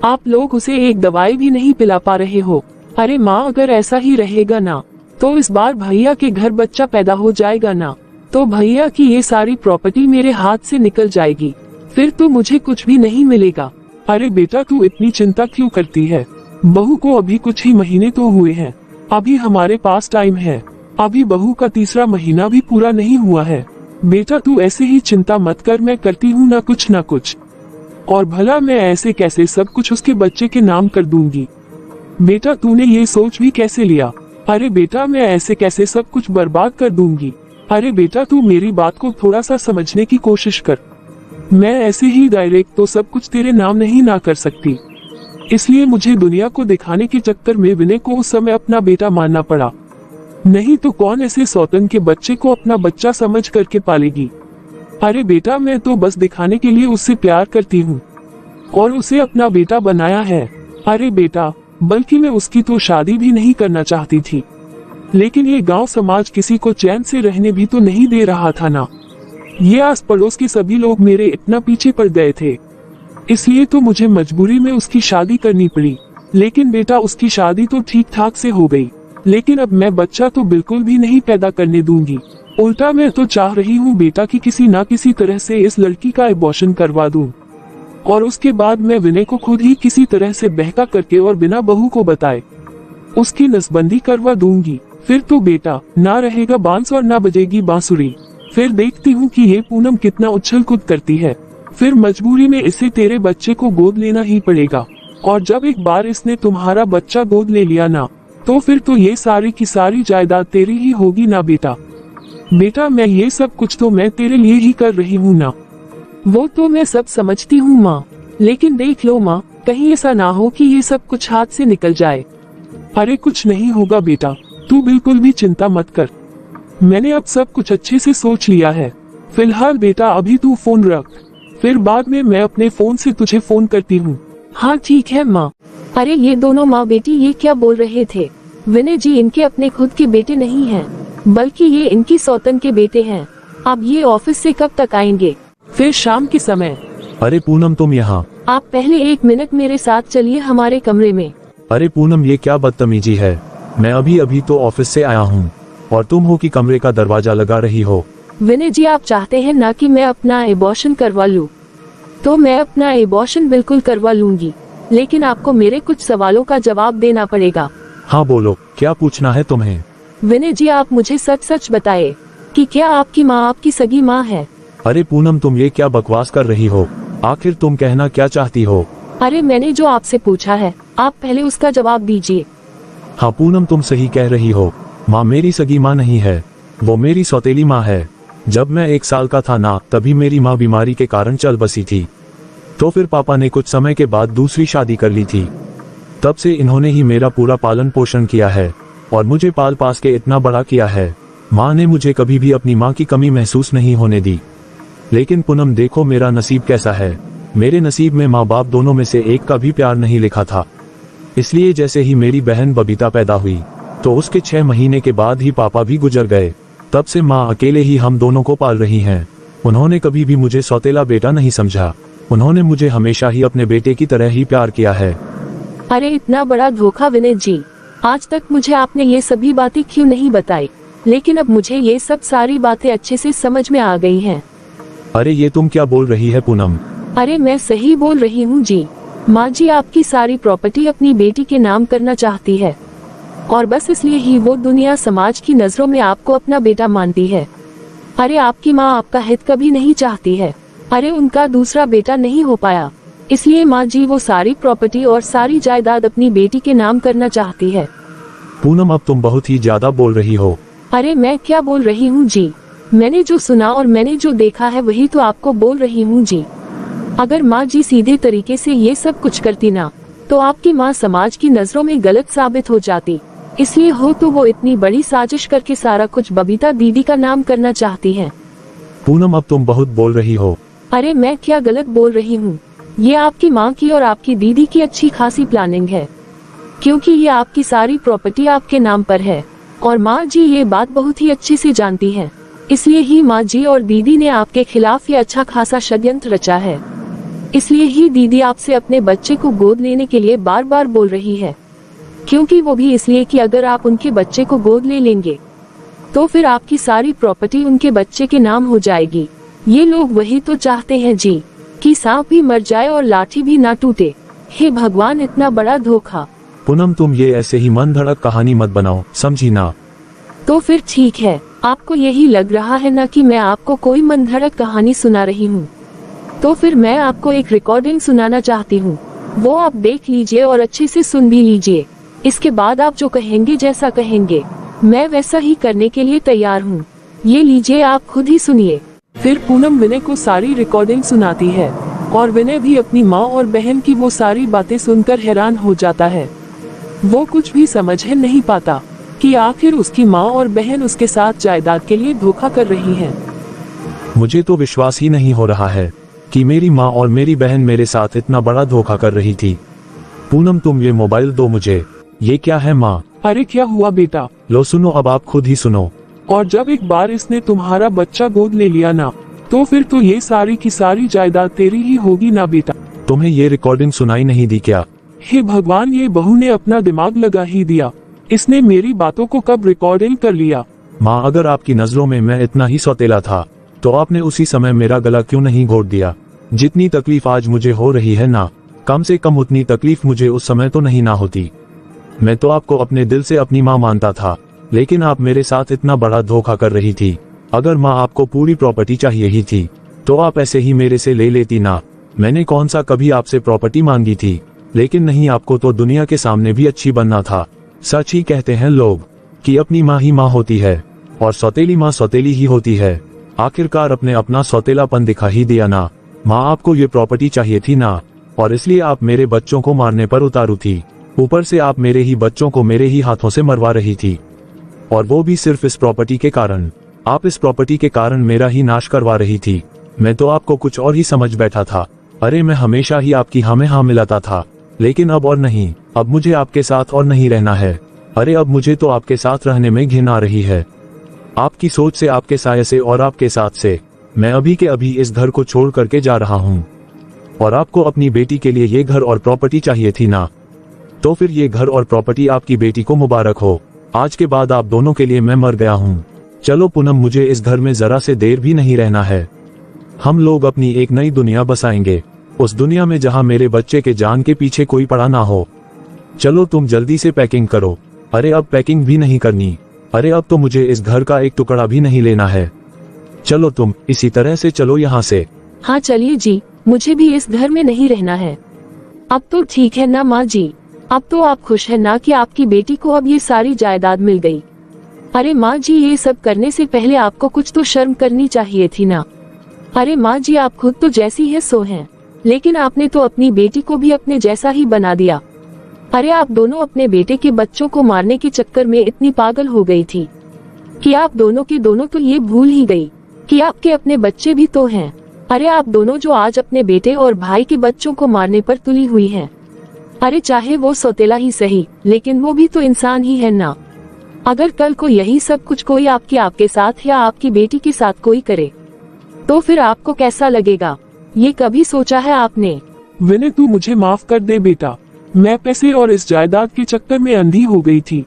Speaker 3: आप लोग उसे एक दवाई भी नहीं पिला पा रहे हो। अरे माँ, अगर ऐसा ही रहेगा ना तो इस बार भैया के घर बच्चा पैदा हो जाएगा ना, तो भैया की ये सारी प्रॉपर्टी मेरे हाथ से निकल जाएगी। फिर तो मुझे कुछ भी नहीं मिलेगा। अरे बेटा, तू इतनी चिंता क्यों करती है? बहू को अभी कुछ ही महीने तो हुए हैं, अभी हमारे पास टाइम है। अभी बहू का 3रा महीना भी पूरा नहीं हुआ है। बेटा तू ऐसे ही चिंता मत कर, मैं करती हूँ ना कुछ। और भला मैं ऐसे कैसे सब कुछ उसके बच्चे के नाम कर दूंगी? बेटा तूने ये सोच भी कैसे लिया? अरे बेटा, मैं ऐसे कैसे सब कुछ बर्बाद कर दूंगी? अरे बेटा, तू मेरी बात को थोड़ा सा समझने की कोशिश कर। मैं ऐसे ही डायरेक्ट तो सब कुछ तेरे नाम नहीं ना कर सकती, इसलिए मुझे दुनिया को दिखाने के चक्कर में विनय को उस समय अपना बेटा मानना पड़ा। नहीं तो कौन ऐसे सौतन के बच्चे को अपना बच्चा समझ करके पालेगी? अरे बेटा, मैं तो बस दिखाने के लिए उससे प्यार करती हूँ और उसे अपना बेटा बनाया है। अरे बेटा, बल्कि मैं उसकी तो शादी भी नहीं करना चाहती थी, लेकिन ये गांव समाज किसी को चैन से रहने भी तो नहीं दे रहा था ना। ये आस पड़ोस के सभी लोग मेरे इतना पीछे पड़ गए थे, इसलिए तो मुझे मजबूरी में उसकी शादी करनी पड़ी। लेकिन बेटा, उसकी शादी तो ठीक ठाक से हो गई, लेकिन अब मैं बच्चा तो बिल्कुल भी नहीं पैदा करने दूंगी। उल्टा मैं तो चाह रही हूँ बेटा कि किसी ना किसी तरह से इस लड़की का एबॉर्शन करवा दूं, और उसके बाद मैं विनय को खुद ही किसी तरह से बहका करके और बिना बहू को बताए उसकी नसबंदी करवा दूंगी। फिर तो बेटा ना रहेगा बांस और ना बजेगी बांसुरी। फिर देखती हूँ कि ये पूनम कितना उछल कूद करती है। फिर मजबूरी में इसे तेरे बच्चे को गोद लेना ही पड़ेगा, और जब एक बार इसने तुम्हारा बच्चा गोद ले लिया ना, तो फिर तो ये सारी की सारी जायदाद तेरी ही होगी ना बेटा। बेटा, मैं ये सब कुछ तो मैं तेरे लिए ही कर रही हूँ ना।
Speaker 1: वो तो मैं सब समझती हूँ माँ, लेकिन देख लो माँ, कहीं ऐसा ना हो कि ये सब कुछ हाथ से निकल जाए।
Speaker 3: अरे कुछ नहीं होगा बेटा, तू बिल्कुल भी चिंता मत कर। मैंने अब सब कुछ अच्छे से सोच लिया है। फिलहाल बेटा अभी तू फोन रख, फिर बाद में मैं अपने फोन से तुझे फोन करती हूँ। हाँ ठीक है माँ।
Speaker 1: अरे ये दोनों माँ बेटी ये क्या बोल रहे थे? विनय जी इनके अपने खुद के बेटे नहीं हैं, बल्कि ये इनकी सौतन के बेटे हैं। अब ये ऑफिस से कब तक आएंगे?
Speaker 3: फिर शाम के समय।
Speaker 2: अरे पूनम तुम यहाँ।
Speaker 1: आप पहले 1 मिनट मेरे साथ चलिए हमारे कमरे में।
Speaker 2: अरे पूनम ये क्या बदतमीजी है, मैं अभी अभी तो ऑफिस से आया हूँ और तुम हो कि कमरे का दरवाजा लगा रही हो।
Speaker 1: विनय जी आप चाहते हैं ना कि मैं अपना एबॉर्शन करवा लूं, तो मैं अपना एबॉर्शन बिल्कुल करवा लूंगी, लेकिन आपको मेरे कुछ सवालों का जवाब देना पड़ेगा।
Speaker 2: हाँ बोलो, क्या पूछना है तुम्हें?
Speaker 1: विनय जी आप मुझे सच सच बताए कि क्या आपकी माँ आपकी सगी माँ है?
Speaker 2: अरे पूनम तुम ये क्या बकवास कर रही हो, आखिर तुम कहना क्या चाहती हो?
Speaker 1: अरे मैंने जो आपसे पूछा है आप पहले उसका जवाब दीजिए।
Speaker 2: हाँ पूनम तुम सही कह रही हो, माँ मेरी सगी माँ नहीं है, वो मेरी सौतेली माँ है। जब मैं 1 साल का था ना, तभी मेरी माँ बीमारी के कारण चल बसी थी। तो फिर पापा ने कुछ समय के बाद दूसरी शादी कर ली थी। तब से इन्होंने ही मेरा पूरा पालन पोषण किया है और मुझे पाल पास के इतना बड़ा किया है। माँ ने मुझे कभी भी अपनी माँ की कमी महसूस नहीं होने दी। लेकिन पूनम देखो मेरा नसीब कैसा है, मेरे नसीब में माँ बाप दोनों में से एक का भी प्यार नहीं लिखा था। इसलिए जैसे ही मेरी बहन बबीता पैदा हुई तो उसके 6 महीने के बाद ही पापा भी गुजर गए। तब से माँ अकेले ही हम दोनों को पाल रही हैं। उन्होंने कभी भी मुझे सौतेला बेटा नहीं समझा, उन्होंने मुझे हमेशा ही अपने बेटे की तरह ही प्यार किया है।
Speaker 1: अरे इतना बड़ा धोखा विनय जी, आज तक मुझे आपने ये सभी बातें क्यों नहीं बताई? लेकिन अब मुझे ये सब सारी बातें अच्छे से समझ में आ गई हैं।
Speaker 2: अरे ये तुम क्या बोल रही है पूनम?
Speaker 1: अरे मैं सही बोल रही हूँ जी। माँ जी आपकी सारी प्रॉपर्टी अपनी बेटी के नाम करना चाहती है और बस इसलिए ही वो दुनिया समाज की नजरों में आपको अपना बेटा मानती है। अरे आपकी माँ आपका हित कभी नहीं चाहती है। अरे उनका दूसरा बेटा नहीं हो पाया, इसलिए माँ जी वो सारी प्रॉपर्टी और सारी जायदाद अपनी बेटी के नाम करना चाहती है।
Speaker 2: पूनम अब तुम बहुत ही ज्यादा बोल रही हो।
Speaker 1: अरे मैं क्या बोल रही हूँ जी, मैंने जो सुना और मैंने जो देखा है वही तो आपको बोल रही हूँ जी। अगर माँ जी सीधे तरीके से ये सब कुछ करती ना, तो आपकी माँ समाज की नजरों में गलत साबित हो जाती। इसलिए हो तो वो इतनी बड़ी साजिश करके सारा कुछ बबीता दीदी का नाम करना चाहती है।
Speaker 2: पूनम अब तुम बहुत बोल रही हो।
Speaker 1: अरे मैं क्या गलत बोल रही हूँ? ये आपकी माँ की और आपकी दीदी की अच्छी खासी प्लानिंग है, क्योंकि ये आपकी सारी प्रॉपर्टी आपके नाम पर है और माँ जी ये बात बहुत ही अच्छे से जानती है। इसलिए ही माँ जी और दीदी ने आपके खिलाफ ये अच्छा खासा षड्यंत्र रचा है। इसलिए ही दीदी आपसे अपने बच्चे को गोद लेने के लिए बार बार बोल रही है, क्योंकि वो भी इसलिए कि अगर आप उनके बच्चे को गोद ले लेंगे तो फिर आपकी सारी प्रॉपर्टी उनके बच्चे के नाम हो जाएगी। ये लोग वही तो चाहते हैं जी, कि सांप भी मर जाए और लाठी भी ना टूटे। हे भगवान, इतना बड़ा धोखा।
Speaker 2: पूनम तुम ये ऐसे ही मन धड़क कहानी मत बनाओ, समझी ना?
Speaker 1: तो फिर ठीक है, आपको यही लग रहा है ना कि मैं आपको कोई मन धड़क कहानी सुना रही हूँ, तो फिर मैं आपको एक रिकॉर्डिंग सुनाना चाहती हूँ। वो आप देख लीजिए और अच्छे से सुन भी लीजिए। इसके बाद आप जो कहेंगे, जैसा कहेंगे, मैं वैसा ही करने के लिए तैयार हूँ। ये लीजिए, आप खुद ही सुनिए।
Speaker 3: फिर पूनम विनय को सारी रिकॉर्डिंग सुनाती है और विनय भी अपनी माँ और बहन की वो सारी बातें सुनकर हैरान हो जाता है। वो कुछ भी समझ नहीं पाता कि आखिर उसकी माँ और बहन उसके साथ जायदाद के लिए धोखा कर रही हैं।
Speaker 2: मुझे तो विश्वास ही नहीं हो रहा है कि मेरी माँ और मेरी बहन मेरे साथ इतना बड़ा धोखा कर रही थी। पूनम तुम ये मोबाइल दो मुझे। ये क्या है माँ?
Speaker 3: अरे क्या हुआ बेटा?
Speaker 2: लो सुनो, अब आप खुद ही सुनो।
Speaker 3: और जब एक बार इसने तुम्हारा बच्चा गोद ले लिया ना, तो फिर तो ये सारी की सारी जायदाद तेरी ही होगी ना बेटा।
Speaker 2: तुम्हें ये रिकॉर्डिंग सुनाई नहीं दी क्या?
Speaker 3: हे भगवान, ये बहू ने अपना दिमाग लगा ही दिया। इसने मेरी बातों को कब रिकॉर्डिंग कर लिया?
Speaker 2: माँ अगर आपकी नजरों में मैं इतना ही सौतेला था तो आपने उसी समय मेरा गला क्यों नहीं घोट दिया? जितनी तकलीफ आज मुझे हो रही है ना, कम से कम उतनी तकलीफ मुझे उस समय तो नहीं ना होती। मैं तो आपको अपने दिल से अपनी माँ मानता था, लेकिन आप मेरे साथ इतना बड़ा धोखा कर रही थी। अगर माँ आपको पूरी प्रॉपर्टी चाहिए ही थी तो आप ऐसे ही मेरे से ले लेती ना। मैंने कौन सा कभी आपसे प्रॉपर्टी मांगी थी? लेकिन नहीं, आपको तो दुनिया के सामने भी अच्छी बनना था। सच ही कहते हैं लोग कि अपनी माँ ही माँ होती है और सौतेली माँ सौतेली ही होती है। आखिरकार अपने अपना सौतेलापन दिखा ही दिया ना। माँ आपको ये प्रॉपर्टी चाहिए थी ना, और इसलिए आप मेरे बच्चों को मारने पर उतारू थी। ऊपर से आप मेरे ही बच्चों को मेरे ही हाथों से मरवा रही थी, और वो भी सिर्फ इस प्रॉपर्टी के कारण। आप इस प्रॉपर्टी के कारण मेरा ही नाश करवा रही थी। मैं तो आपको कुछ और ही समझ बैठा था। अरे मैं हमेशा ही आपकी हाँ में हाँ मिलाता था, लेकिन अब और नहीं। अब मुझे आपके साथ और नहीं रहना है। अरे अब मुझे तो आपके साथ रहने में घिन आ रही है, आपकी सोच से, आपके साये से और आपके साथ से। मैं अभी के अभी इस घर को छोड़ करके जा रहा हूँ। और आपको अपनी बेटी के लिए ये घर और प्रॉपर्टी चाहिए थी ना, तो फिर ये घर और प्रॉपर्टी आपकी बेटी को मुबारक हो। आज के बाद आप दोनों के लिए मैं मर गया हूँ। चलो पूनम, मुझे इस घर में जरा से देर भी नहीं रहना है। हम लोग अपनी एक नई दुनिया बसाएंगे, उस दुनिया में जहाँ मेरे बच्चे के जान के पीछे कोई पड़ा ना हो। चलो तुम जल्दी से पैकिंग करो। अरे अब पैकिंग भी नहीं करनी। अरे अब तो मुझे इस घर का एक टुकड़ा भी नहीं लेना है। चलो तुम इसी तरह से चलो यहाँ से।
Speaker 1: हाँ चलिए जी, मुझे भी इस घर में नहीं रहना है। अब तो ठीक है ना माँ जी, अब तो आप खुश है ना कि आपकी बेटी को अब ये सारी जायदाद मिल गई। अरे माँ जी, ये सब करने से पहले आपको कुछ तो शर्म करनी चाहिए थी ना। अरे माँ जी, आप खुद तो जैसी है सो हैं, लेकिन आपने तो अपनी बेटी को भी अपने जैसा ही बना दिया। अरे आप दोनों अपने बेटे के बच्चों को मारने के चक्कर में इतनी पागल हो गई थी कि आप दोनों के दोनों तो ये भूल ही गई कि आपके अपने बच्चे भी तो हैं। अरे आप दोनों जो आज अपने बेटे और भाई के बच्चों को मारने पर तुली हुई हैं। अरे चाहे वो सौतेला ही सही, लेकिन वो भी तो इंसान ही है ना। अगर कल को यही सब कुछ कोई आपके साथ या आपकी बेटी के साथ कोई करे, तो फिर आपको कैसा लगेगा? ये कभी सोचा है आपने?
Speaker 3: विनय, तू मुझे माफ कर दे बेटा। मैं पैसे और इस जायदाद के चक्कर में अंधी हो गई थी।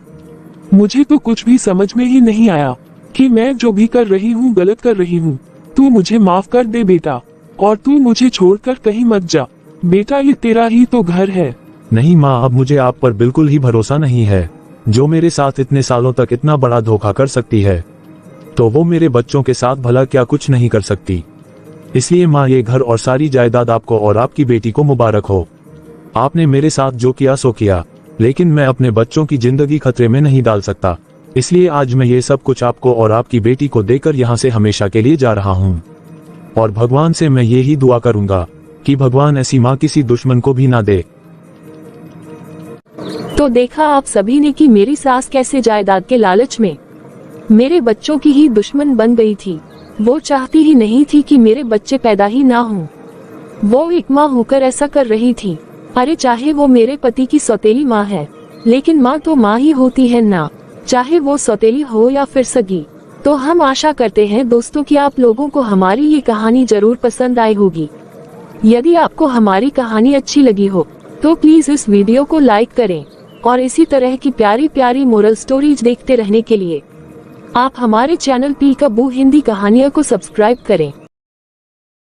Speaker 3: मुझे तो कुछ भी समझ में ही नहीं आया कि मैं जो भी कर रही हूँ गलत कर रही हूँ। तू मुझे माफ कर दे बेटा, और तू मुझे छोड़कर कहीं मत जा बेटा, ये तेरा ही तो घर है।
Speaker 2: नहीं माँ, अब मुझे आप पर बिल्कुल ही भरोसा नहीं है। जो मेरे साथ इतने सालों तक इतना बड़ा धोखा कर सकती है, तो वो मेरे बच्चों के साथ भला क्या कुछ नहीं कर सकती। इसलिए माँ, ये घर और सारी जायदाद आपको और आपकी बेटी को मुबारक हो। आपने मेरे साथ जो किया सो किया, लेकिन मैं अपने बच्चों की जिंदगी खतरे में नहीं डाल सकता। इसलिए आज मैं ये सब कुछ आपको और आपकी बेटी को देकर यहाँ से हमेशा के लिए जा रहा हूँ। और भगवान से मैं ये ही दुआ करूंगा कि भगवान ऐसी माँ किसी दुश्मन को भी ना दे।
Speaker 1: तो देखा आप सभी ने कि मेरी सास कैसे जायदाद के लालच में मेरे बच्चों की ही दुश्मन बन गई थी। वो चाहती ही नहीं थी कि मेरे बच्चे पैदा ही ना हों। वो एक माँ होकर ऐसा कर रही थी। अरे चाहे वो मेरे पति की सौतेली माँ है, लेकिन माँ तो माँ ही होती है ना, चाहे वो सौतेली हो या फिर सगी। तो हम आशा करते हैं दोस्तों कि आप लोगों को हमारी ये कहानी जरूर पसंद आई होगी। यदि आपको हमारी कहानी अच्छी लगी हो तो प्लीज इस वीडियो को लाइक करें, और इसी तरह की प्यारी प्यारी मोरल स्टोरीज देखते रहने के लिए आप हमारे चैनल पीकाबू हिंदी कहानियों को सब्सक्राइब करें।